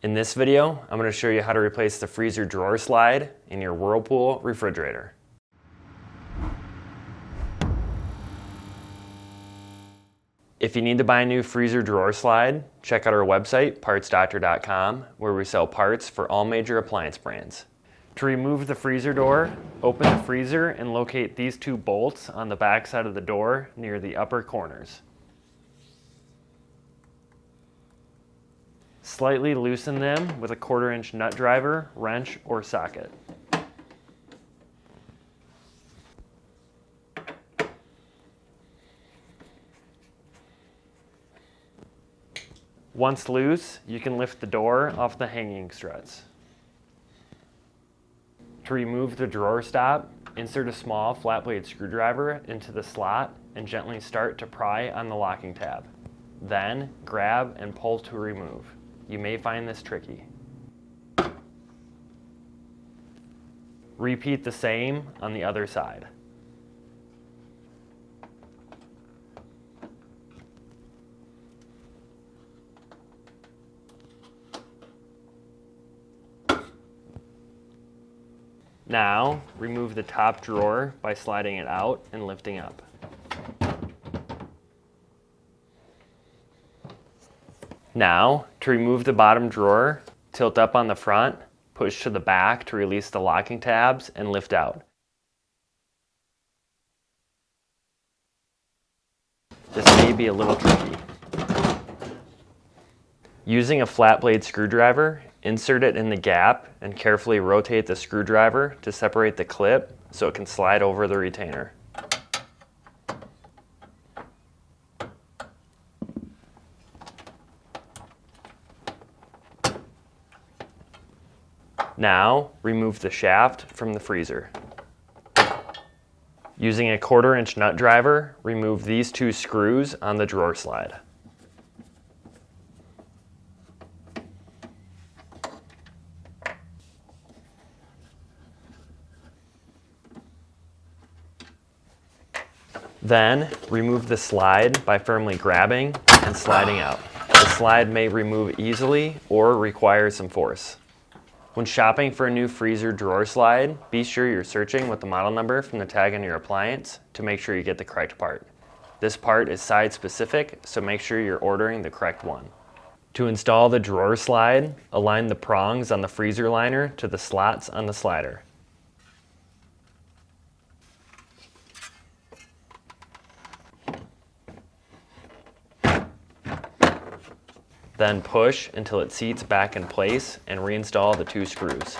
In this video, I'm going to show you how to replace the freezer drawer slide in your Whirlpool refrigerator. If you need to buy a new freezer drawer slide, check out our website, partsdoctor.com, where we sell parts for all major appliance brands. To remove the freezer door, open the freezer and locate these two bolts on the back side of the door near the upper corners. Slightly loosen them with a 1/4 inch nut driver, wrench, or socket. Once loose, you can lift the door off the hanging struts. To remove the drawer stop, insert a small flat blade screwdriver into the slot and gently start to pry on the locking tab. Then, grab and pull to remove. You may find this tricky. Repeat the same on the other side. Now, remove the top drawer by sliding it out and lifting up. Now, to remove the bottom drawer, tilt up on the front, push to the back to release the locking tabs, and lift out. This may be a little tricky. Using a flat blade screwdriver, insert it in the gap and carefully rotate the screwdriver to separate the clip so it can slide over the retainer. Now, remove the shaft from the freezer. Using a 1/4 inch nut driver, remove these two screws on the drawer slide. Then, remove the slide by firmly grabbing and sliding out. The slide may remove easily or require some force. When shopping for a new freezer drawer slide, be sure you're searching with the model number from the tag on your appliance to make sure you get the correct part. This part is size specific, so make sure you're ordering the correct one. To install the drawer slide, align the prongs on the freezer liner to the slots on the slider. Then push until it seats back in place and reinstall the two screws.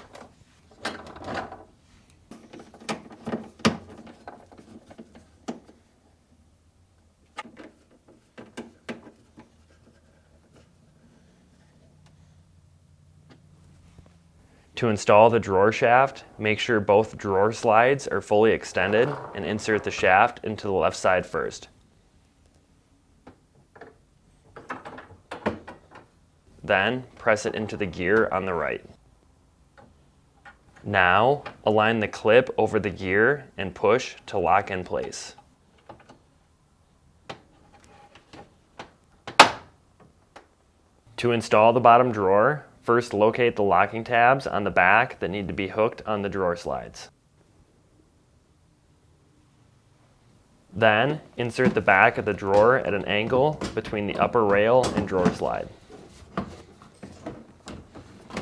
To install the drawer shaft, make sure both drawer slides are fully extended and insert the shaft into the left side first. Then, press it into the gear on the right. Now, align the clip over the gear and push to lock in place. To install the bottom drawer, first locate the locking tabs on the back that need to be hooked on the drawer slides. Then, insert the back of the drawer at an angle between the upper rail and drawer slide.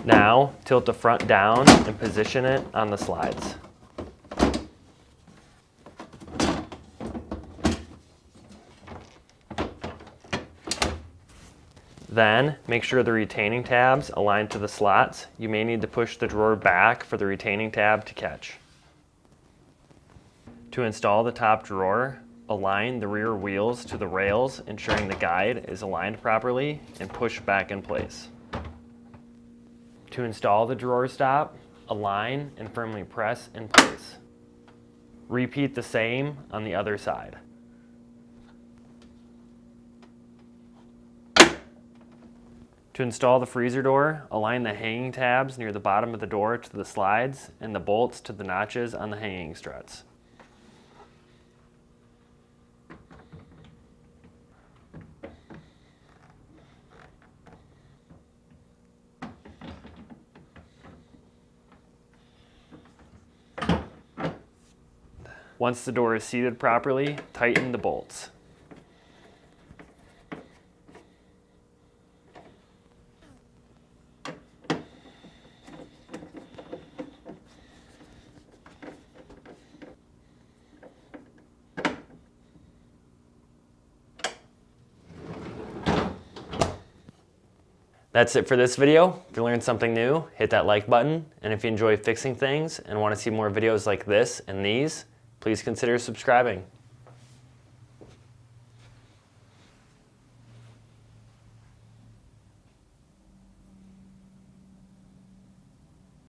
Now, tilt the front down and position it on the slides. Then, make sure the retaining tabs align to the slots. You may need to push the drawer back for the retaining tab to catch. To install the top drawer, align the rear wheels to the rails, ensuring the guide is aligned properly, and push back in place. To install the drawer stop, align and firmly press in place. Repeat the same on the other side. To install the freezer door, align the hanging tabs near the bottom of the door to the slides and the bolts to the notches on the hanging struts. Once the door is seated properly, tighten the bolts. That's it for this video. If you learned something new, hit that like button. And if you enjoy fixing things and want to see more videos like this and these, please consider subscribing.